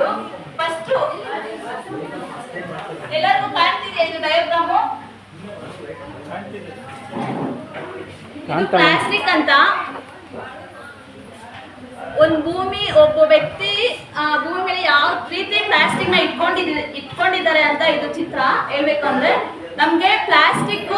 ಹೇಳ್ಬೋದು. ಫಸ್ಟ್ ಎಲ್ಲರಿಗೂ ಕಾಣ್ತಿದೆ ಇದು ಡಯಾಗ್ರಾಮು. ಪ್ಲಾಸ್ಟಿಕ್ ಅಂತ ಒಂದು ಭೂಮಿ, ಒಬ್ಬ ವ್ಯಕ್ತಿ ಭೂಮಿ ಮೇಲೆ ಯಾವ ರೀತಿ ಪ್ಲಾಸ್ಟಿಕ್ ನ ಇಟ್ಕೊಂಡಿದ್ದಾರೆ ಅಂತ ಇದು ಚಿತ್ರ. ಹೇಳ್ಬೇಕು ಅಂದ್ರೆ ನಮ್ಗೆ ಪ್ಲಾಸ್ಟಿಕ್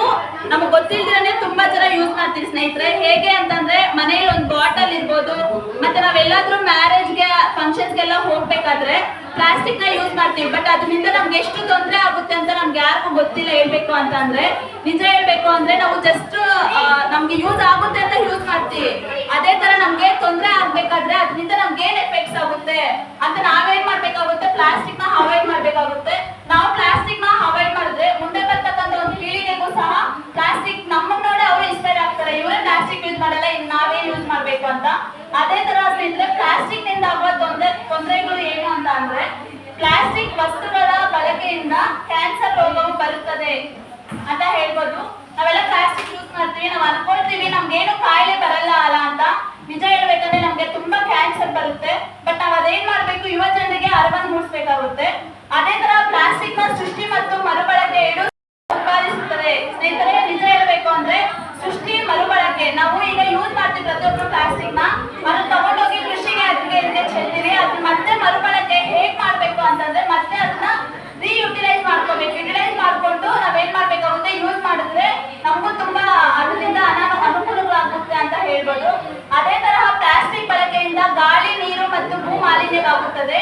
ನಮ್ಗೆ ಗೊತ್ತಿಲ್ದಿರನೆ ತುಂಬಾ ಜನ ಯೂಸ್ ಮಾಡ್ತೀವಿ ಸ್ನೇಹಿತರೆ. ಹೇಗೆ ಅಂತಂದ್ರೆ ಮನೆಯಲ್ಲಿ ಒಂದು ಬಾಟಲ್ ಇರ್ಬೋದು, ಮತ್ತೆ ನಾವೆಲ್ಲಾದ್ರೂ ಮ್ಯಾರೇಜ್ಗೆ ಫಂಕ್ಷನ್ಸ್ಗೆಲ್ಲ ಹೋಗ್ಬೇಕಾದ್ರೆ ಪ್ಲಾಸ್ಟಿಕ್ ನ ಯೂಸ್ ಮಾಡ್ತೀವಿ. ಬಟ್ ಅದರಿಂದ ನಮ್ಗೆ ಎಷ್ಟು ತೊಂದರೆ ಆಗುತ್ತೆ ಅಂತ ನಮ್ಗೆ ಯಾರಿಗೂ ಗೊತ್ತಿಲ್ಲ. ಹೇಳ್ಬೇಕು ಅಂತ ಅಂದ್ರೆ, ನಿಜ ಹೇಳ್ಬೇಕು ಅಂದ್ರೆ ನಾವು ಜಸ್ಟ್ ನಮ್ಗೆ ಯೂಸ್ ಆಗುತ್ತೆ ಅಂತ ಯೂಸ್ ಮಾಡ್ತೀವಿ. ಅದೇ ತರ ನಮ್ಗೆ ತೊಂದರೆ ಆಗ್ಬೇಕಾದ್ರೆ ಅದರಿಂದ ನಮ್ಗೆ ಏನ್ ಎಫೆಕ್ಟ್ಸ್ ಆಗುತ್ತೆ ಅಂತ ನಾವೇನ್ ಮಾಡ್ಬೇಕಾಗುತ್ತೆ, ಪ್ಲಾಸ್ಟಿಕ್ ನ ಅವಾಯ್ಡ್ ಮಾಡ್ಬೇಕಾಗುತ್ತೆ. ನಾವು ಪ್ಲಾಸ್ಟಿಕ್ ನ ಅವಾಯ್ಡ್ ಮಾಡಿದ್ರೆ ಮುಂದೆ ಬರ್ತಕ್ಕಂಥ ಒಂದು ಪೀಳಿಗೆಗೂ ಸಹ ಪ್ಲಾಸ್ಟಿಕ್ ನಮ್ಮನ್ನ ನೋಡಿ ಅವರು ಇನ್ಸ್ಪೈರ್ ಆಗ್ತಾರೆ. ಇವರೇ ಪ್ಲಾಸ್ಟಿಕ್ ಯೂಸ್ ಮಾಡಲ್ಲ, ಇನ್ನು ನಾವೇ ಯೂಸ್ ಮಾಡ್ಬೇಕು ಅಂತ. ಅದೇ ತರ ಸ್ನೇಹಿತರೆ, ಪ್ಲಾಸ್ಟಿಕ್ ನಿಂದ ಆಗುವ ತೊಂದರೆಗಳು ಏನು ಅಂತ ಅಂದ್ರೆ, ಪ್ಲಾಸ್ಟಿಕ್ ವಸ್ತುಗಳ ಬಳಕೆಯಿಂದ ಕ್ಯಾನ್ಸರ್ ರೋಗವು ಬರುತ್ತದೆ ಅಂತ ಹೇಳ್ಬೋದು. ನಾವೆಲ್ಲ ಪ್ಲಾಸ್ಟಿಕ್ ಯೂಸ್ ಮಾಡ್ತೀವಿ, ನಾವು ಅನ್ಕೊಳ್ತೀವಿ ನಮ್ಗೇನು ಕಾಯಿಲೆ ಬರಲ್ಲ ಅಲ್ಲ ಅಂತ. ನಿಜ ಹೇಳ್ಬೇಕಂದ್ರೆ ನಮ್ಗೆ ತುಂಬಾ ಕ್ಯಾನ್ಸರ್ ಬರುತ್ತೆ. ಬಟ್ ನಾವ್ ಅದೇನ್ ಮಾಡ್ಬೇಕು, ಯುವ ಜನರಿಗೆ ಅರಿವನ್ನು ಮೂಡಿಸ್ಬೇಕಾಗುತ್ತೆ. ಅದೇ ತರ ಪ್ಲಾಸ್ಟಿಕ್ ನ ಸೃಷ್ಟಿ ಮತ್ತು ಮರುಬಳಕೆ ಎರಡೂ ಉತ್ಪಾದಿಸುತ್ತದೆ ಸ್ನೇಹಿತರೆ. ನಿಜ ಹೇಳ್ಬೇಕು ಅಂದ್ರೆ ಸೃಷ್ಟಿ ಮರುಬಳಕೆ, ನಾವು ಈಗ ಯೂಸ್ ಮಾಡ್ತೀವಿ ಪ್ರತಿಯೊಬ್ಬರು ಪ್ಲಾಸ್ಟಿಕ್ ನ, ಅದು ತಗೊಂಡೋಗಿ ಕೃಷಿಗೆ ಅದಕ್ಕೆ ಚೆಲ್ತೀವಿ. ಅದನ್ನ ಮತ್ತೆ ಮರುಬಳಕೆ ಹೇಗ್ ಮಾಡ್ಬೇಕು ಅಂತಂದ್ರೆ, ಮತ್ತೆ ಅದನ್ನ ರೀಯುಟಿಲೈಸ್ ಮಾಡ್ಕೋಬೇಕು. ಯುಟಿಲೈಸ್ ಮಾಡ್ಕೊಂಡು ನಾವೇನ್ ಮಾಡ್ಬೇಕಾಗುತ್ತೆ, ಯೂಸ್ ಮಾಡಿದ್ರೆ ನಮಗೂ ತುಂಬಾ ಅದರಿಂದ ಅನುಕೂಲಗಳಾಗುತ್ತೆ ಅಂತ ಹೇಳ್ಬೋದು. ಅದೇ ತರಹ ಪ್ಲಾಸ್ಟಿಕ್ ಬಳಕೆಯಿಂದ ಗಾಳಿ, ನೀರು ಮತ್ತು ಭೂ ಮಾಲಿನ್ಯವಾಗುತ್ತದೆ.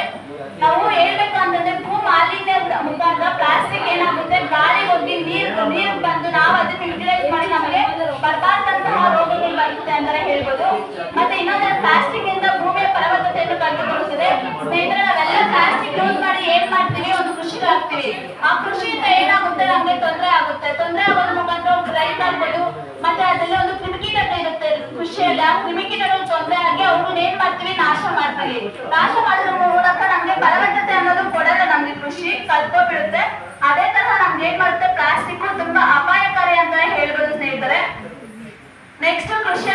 ನಾವು ಹೇಳ್ಬೇಕು ಅಂತಂದ್ರೆ, ಭೂ ಮಾಲಿನ್ಯದ ಮುಖಾಂತರ ಪ್ಲಾಸ್ಟಿಕ್ ಏನಾಗುತ್ತೆ, ಗಾಳಿ ಹೋಗಿ ನೀರು ಬಂದು ನಾವು ಅದನ್ನ ಯುಟಿಲೈಸ್ ಮಾಡಿ ನಮಗೆ ಬರಬಾರ್ದಂತಹ ರೋಗಗಳು ಬರುತ್ತೆ ಅಂತ ಹೇಳ್ಬೋದು. ಮತ್ತೆ ಇನ್ನೊಂದು, ಪ್ಲಾಸ್ಟಿಕ್ ಇಂದ ಭೂಮಿಯ ಫಲವತ್ತತೆಯನ್ನು ಕಳೆದುಕೊಳ್ಳುತ್ತದೆ ಸ್ನೇಹಿತರೆ. ನಾವೆಲ್ಲ ಪ್ಲಾಸ್ಟಿಕ್ ಯೂಸ್ ಮಾಡಿ ಏನ್ ಮಾಡ್ತೀವಿ, ಒಂದು ಕೃಷಿಗೆ ಹಾಕ್ತಿವಿ. ಆ ಕೃಷಿಯಿಂದ ಏನಾಗುತ್ತೆ, ನಮ್ಗೆ ತೊಂದರೆ ಆಗುತ್ತೆ. ತೊಂದರೆ ಆಗೋದ್ರ ಮುಖಾಂತರ ಒಂದು ರೈತ ಆಗ್ಬೋದು, ಮತ್ತೆ ಅದರಲ್ಲಿ ಒಂದು ಕ್ರಿಮಿಕೀಟಗಳು ಇರುತ್ತೆ ಕೃಷಿಯಲ್ಲಿ. ಆ ಕ್ರಿಮಿಕೀಟಗಳು ತೊಂದರೆ ಆಗಿ ಅವ್ರನ್ನ ಏನ್ ಮಾಡ್ತೀವಿ, ನಾಶ ಮಾಡ್ತೀವಿ. ನಾಶ ಮಾಡೋದ್ರ ಮೂಲಕ ನಮ್ಗೆ ಫಲವತ್ತತೆ ಅನ್ನೋದು ಕೊಡಲ್ಲ, ನಮ್ಗೆ ಕೃಷಿ ಕಲ್ತ್ಕೊಬಿಡುತ್ತೆ. ಅದೇ ತರಹ ನಮ್ಗೆ ಏನ್ ಮಾಡುತ್ತೆ, ಪ್ಲಾಸ್ಟಿಕ್ ತುಂಬಾ ಅಪಾಯಕಾರಿ ಅಂತ ಹೇಳ್ಬೋದು ಸ್ನೇಹಿತರೆ. ನೆಕ್ಸ್ಟ್ ಕೃಷಿಯ